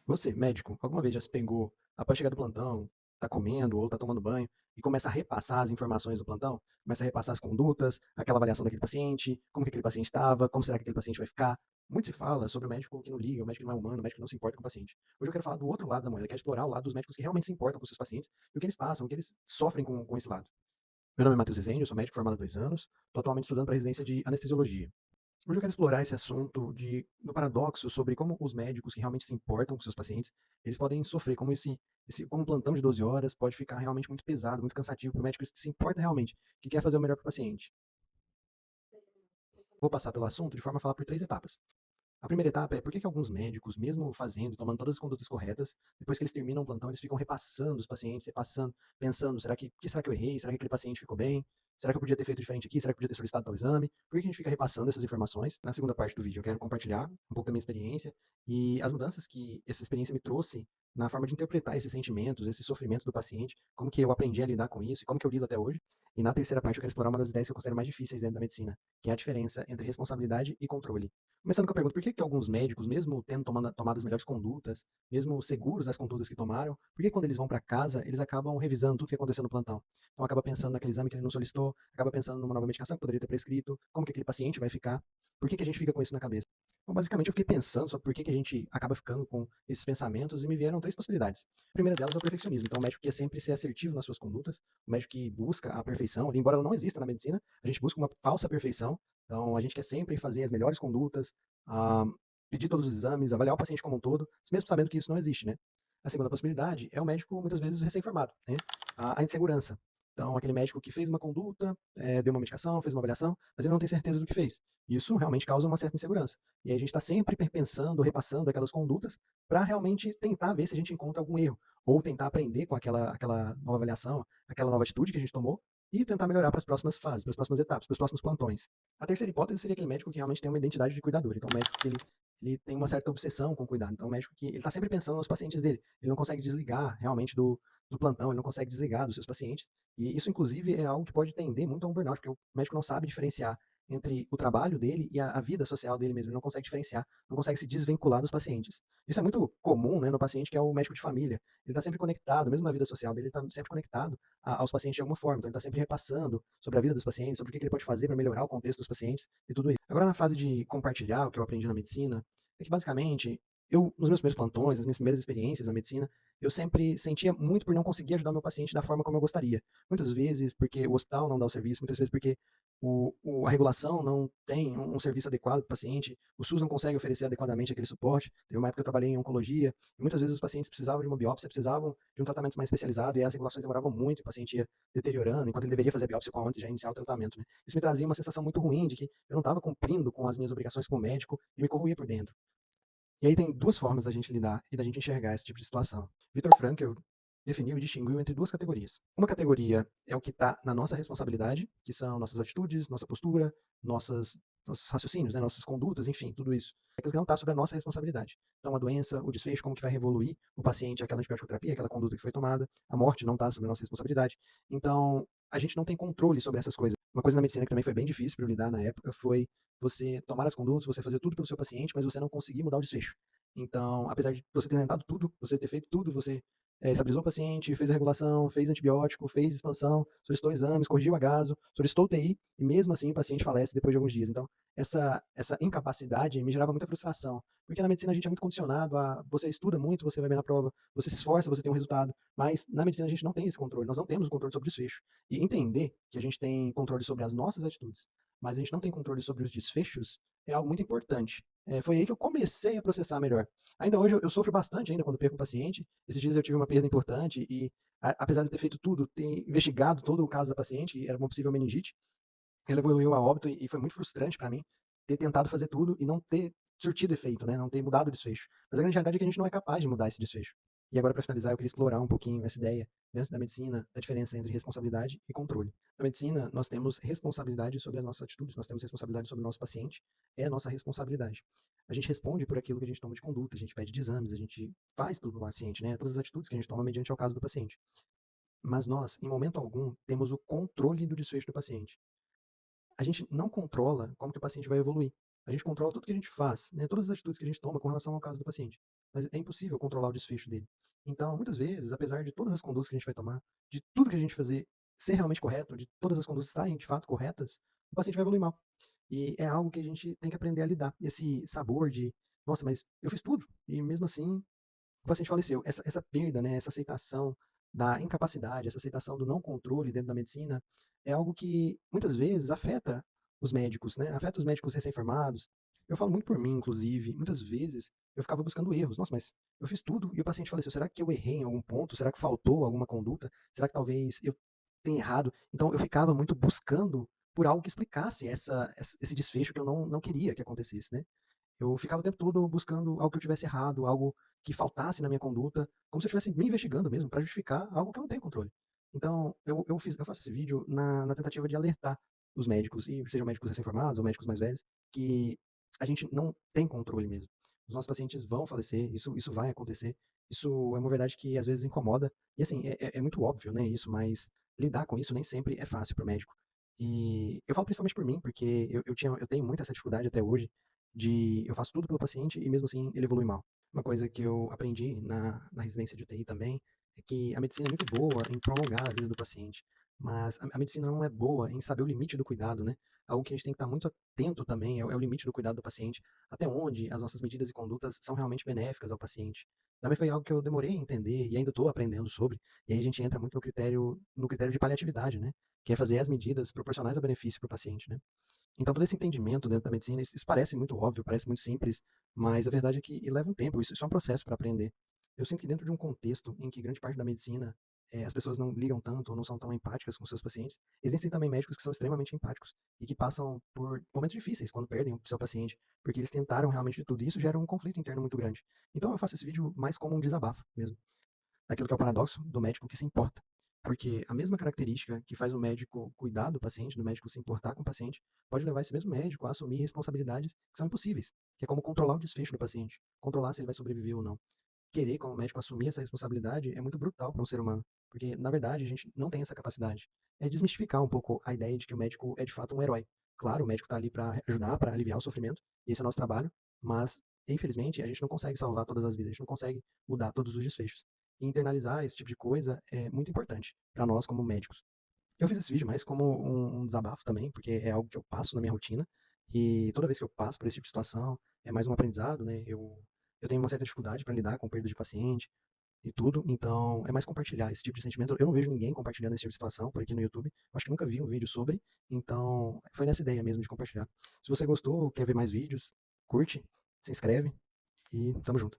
Você, médico, alguma vez já se pegou após chegar do plantão, tá comendo ou tá tomando banho e começa a repassar as informações do plantão? Começa a repassar as condutas, aquela avaliação daquele paciente, como que aquele paciente estava, como será que aquele paciente vai ficar? Muito se fala sobre o médico que não liga, o médico que não é humano, o médico que não se importa com o paciente. Hoje eu quero falar do outro lado da moeda, que é explorar o lado dos médicos que realmente se importam com seus pacientes e o que eles passam, o que eles sofrem com esse lado. Meu nome é Matheus Rezende, eu sou médico formado há 2 anos, estou atualmente estudando para residência de anestesiologia. Hoje eu quero explorar esse assunto do paradoxo sobre como os médicos que realmente se importam com seus pacientes, eles podem sofrer, como um plantão de 12 horas pode ficar realmente muito pesado, muito cansativo para o médico que se importa realmente, que quer fazer o melhor para o paciente. Vou passar pelo assunto de forma a falar por 3 etapas. A primeira etapa é por que alguns médicos, mesmo fazendo, tomando todas as condutas corretas, depois que eles terminam o plantão, eles ficam repassando os pacientes, repassando, pensando, será que eu errei? Será que aquele paciente ficou bem? Será que eu podia ter feito diferente aqui? Será que eu podia ter solicitado tal exame? Por que a gente fica repassando essas informações? Na segunda parte do vídeo, eu quero compartilhar um pouco da minha experiência e as mudanças que essa experiência me trouxe na forma de interpretar esses sentimentos, esse sofrimento do paciente, como que eu aprendi a lidar com isso e como que eu lido até hoje. E na terceira parte, eu quero explorar uma das ideias que eu considero mais difíceis dentro da medicina, que é a diferença entre responsabilidade e controle. Começando com a pergunta, por que alguns médicos, mesmo tendo tomado as melhores condutas, mesmo seguros das condutas que tomaram, por que quando eles vão para casa, eles acabam revisando tudo que aconteceu no plantão? Então acaba pensando naquele exame que ele não solicitou, acaba pensando numa nova medicação que poderia ter prescrito, como que aquele paciente vai ficar, por que a gente fica com isso na cabeça? Então, basicamente, eu fiquei pensando sobre por que a gente acaba ficando com esses pensamentos e me vieram 3 possibilidades. A primeira delas é o perfeccionismo. Então, o médico quer sempre ser assertivo nas suas condutas, o médico que busca a perfeição, embora ela não exista na medicina, a gente busca uma falsa perfeição. Então, a gente quer sempre fazer as melhores condutas, ah, pedir todos os exames, avaliar o paciente como um todo, mesmo sabendo que isso não existe, né? A segunda possibilidade é o médico, muitas vezes, recém-formado, né? A insegurança. Então, aquele médico que fez uma conduta, deu uma medicação, fez uma avaliação, mas ele não tem certeza do que fez. Isso realmente causa uma certa insegurança. E aí a gente está sempre pensando, repassando aquelas condutas para realmente tentar ver se a gente encontra algum erro, ou tentar aprender com aquela nova avaliação, aquela nova atitude que a gente tomou, e tentar melhorar para as próximas fases, para as próximas etapas, para os próximos plantões. A terceira hipótese seria aquele médico que realmente tem uma identidade de cuidador. Então, o médico que ele tem uma certa obsessão com o cuidado. Então, o médico que ele está sempre pensando nos pacientes dele. Ele não consegue desligar realmente do plantão, ele não consegue desligar dos seus pacientes. E isso, inclusive, é algo que pode tender muito a um burnout, porque o médico não sabe diferenciar entre o trabalho dele e a vida social dele mesmo. Ele não consegue diferenciar, não consegue se desvincular dos pacientes. Isso é muito comum, né, no paciente que é o médico de família. Ele está sempre conectado, mesmo na vida social dele, ele está sempre conectado aos pacientes de alguma forma. Então, ele está sempre repassando sobre a vida dos pacientes, sobre o que ele pode fazer para melhorar o contexto dos pacientes e tudo isso. Agora, na fase de compartilhar o que eu aprendi na medicina, é que basicamente nos meus primeiros plantões, nas minhas primeiras experiências na medicina, eu sempre sentia muito por não conseguir ajudar o meu paciente da forma como eu gostaria. Muitas vezes porque o hospital não dá o serviço, muitas vezes porque a regulação não tem um serviço adequado para o paciente, o SUS não consegue oferecer adequadamente aquele suporte. Teve uma época que eu trabalhei em oncologia, e muitas vezes os pacientes precisavam de uma biópsia, precisavam de um tratamento mais especializado, e as regulações demoravam muito, o paciente ia deteriorando, enquanto ele deveria fazer a biópsia com antes de já iniciar o tratamento. Né? Isso me trazia uma sensação muito ruim de que eu não estava cumprindo com as minhas obrigações como médico e me corroía por dentro. E aí tem 2 formas da gente lidar e da gente enxergar esse tipo de situação. Viktor Frankl definiu e distinguiu entre 2 categorias. Uma categoria é o que está na nossa responsabilidade, que são nossas atitudes, nossa postura, nossos raciocínios, né, nossas condutas, enfim, tudo isso. É aquilo que não está sobre a nossa responsabilidade. Então, a doença, o desfecho, como que vai evoluir o paciente, aquela antibiótico-terapia, aquela conduta que foi tomada, a morte não está sobre a nossa responsabilidade. Então, a gente não tem controle sobre essas coisas. Uma coisa na medicina que também foi bem difícil para eu lidar na época foi você tomar as condutas, você fazer tudo pelo seu paciente, mas você não conseguir mudar o desfecho. Então, apesar de você ter tentado tudo, você ter feito tudo, você estabilizou o paciente, fez a regulação, fez antibiótico, fez expansão, solicitou exames, corrigiu o agaso, solicitou UTI, e mesmo assim o paciente falece depois de alguns dias. Então, essa incapacidade me gerava muita frustração, porque na medicina a gente é muito condicionado a você estuda muito, você vai bem na prova, você se esforça, você tem um resultado, mas na medicina a gente não tem esse controle, nós não temos o controle sobre o desfecho. E entender que a gente tem controle sobre as nossas atitudes, mas a gente não tem controle sobre os desfechos, é algo muito importante. Foi aí que eu comecei a processar melhor. Ainda hoje eu sofro bastante ainda quando perco um paciente. Esses dias eu tive uma perda importante e, apesar de eu ter feito tudo, ter investigado todo o caso da paciente, que era uma possível meningite, ela evoluiu a óbito e foi muito frustrante para mim ter tentado fazer tudo e não ter surtido efeito, né? Não ter mudado o desfecho. Mas a grande realidade é que a gente não é capaz de mudar esse desfecho. E agora, para finalizar, eu queria explorar um pouquinho essa ideia dentro da medicina, da diferença entre responsabilidade e controle. Na medicina, nós temos responsabilidade sobre as nossas atitudes, nós temos responsabilidade sobre o nosso paciente, é a nossa responsabilidade. A gente responde por aquilo que a gente toma de conduta, a gente pede de exames, a gente faz pelo paciente, né? Todas as atitudes que a gente toma mediante ao caso do paciente. Mas nós, em momento algum, temos o controle do desfecho do paciente. A gente não controla como que o paciente vai evoluir. A gente controla tudo que a gente faz, né? Todas as atitudes que a gente toma com relação ao caso do paciente. mas é impossível controlar o desfecho dele. Então, muitas vezes, apesar de todas as condutas que a gente vai tomar, de tudo que a gente fazer ser realmente correto, de todas as condutas estarem de fato corretas, o paciente vai evoluir mal. E é algo que a gente tem que aprender a lidar. Esse sabor de, nossa, mas eu fiz tudo, e mesmo assim o paciente faleceu. Essa perda, né, essa aceitação da incapacidade, essa aceitação do não controle dentro da medicina, é algo que muitas vezes afeta os médicos, né? Afeta os médicos recém-formados. Eu falo muito por mim, inclusive, muitas vezes eu ficava buscando erros. Nossa, mas eu fiz tudo e o paciente faleceu. Será que eu errei em algum ponto? Será que faltou alguma conduta? Será que talvez eu tenha errado? Então eu ficava muito buscando por algo que explicasse esse desfecho que eu não queria que acontecesse, né? Eu ficava o tempo todo buscando algo que eu tivesse errado, algo que faltasse na minha conduta, como se eu estivesse me investigando mesmo, para justificar algo que eu não tenho controle. Então, eu faço esse vídeo na tentativa de alertar os médicos, e sejam médicos recém-formados ou médicos mais velhos, que a gente não tem controle mesmo. Os nossos pacientes vão falecer, isso vai acontecer. Isso é uma verdade que às vezes incomoda. E assim, é muito óbvio, né, isso, mas lidar com isso nem sempre é fácil para o médico. E eu falo principalmente por mim, porque eu tenho muita essa dificuldade até hoje eu faço tudo pelo paciente e mesmo assim ele evolui mal. Uma coisa que eu aprendi na residência de UTI também é que a medicina é muito boa em prolongar a vida do paciente, mas a medicina não é boa em saber o limite do cuidado, né? Algo que a gente tem que estar muito atento também é o limite do cuidado do paciente, até onde as nossas medidas e condutas são realmente benéficas ao paciente. Também foi algo que eu demorei a entender e ainda estou aprendendo sobre, e aí a gente entra muito no critério de paliatividade, né? Que é fazer as medidas proporcionais ao benefício para o paciente, né? Então, todo esse entendimento dentro da medicina, isso parece muito óbvio, parece muito simples, mas a verdade é que e leva um tempo, isso é um processo para aprender. Eu sinto que dentro de um contexto em que grande parte da medicina as pessoas não ligam tanto ou não são tão empáticas com seus pacientes, existem também médicos que são extremamente empáticos e que passam por momentos difíceis quando perdem o seu paciente, porque eles tentaram realmente de tudo, e isso gera um conflito interno muito grande. Então eu faço esse vídeo mais como um desabafo mesmo daquilo que é o paradoxo do médico que se importa. Porque a mesma característica que faz o médico cuidar do paciente, do médico se importar com o paciente, pode levar esse mesmo médico a assumir responsabilidades que são impossíveis, que é como controlar o desfecho do paciente, controlar se ele vai sobreviver ou não. Querer, como médico, assumir essa responsabilidade é muito brutal para um ser humano, porque, na verdade, a gente não tem essa capacidade. É desmistificar um pouco a ideia de que o médico é, de fato, um herói. Claro, o médico está ali para ajudar, para aliviar o sofrimento, e esse é o nosso trabalho, mas, infelizmente, a gente não consegue salvar todas as vidas, a gente não consegue mudar todos os desfechos. E internalizar esse tipo de coisa é muito importante para nós como médicos. Eu fiz esse vídeo mais como um desabafo também, porque é algo que eu passo na minha rotina, e toda vez que eu passo por esse tipo de situação, é mais um aprendizado, né? Eu tenho uma certa dificuldade para lidar com perda de paciente e tudo, então é mais compartilhar esse tipo de sentimento. Eu não vejo ninguém compartilhando esse tipo de situação por aqui no YouTube, acho que nunca vi um vídeo sobre, então foi nessa ideia mesmo de compartilhar. Se você gostou, quer ver mais vídeos, curte, se inscreve e tamo junto.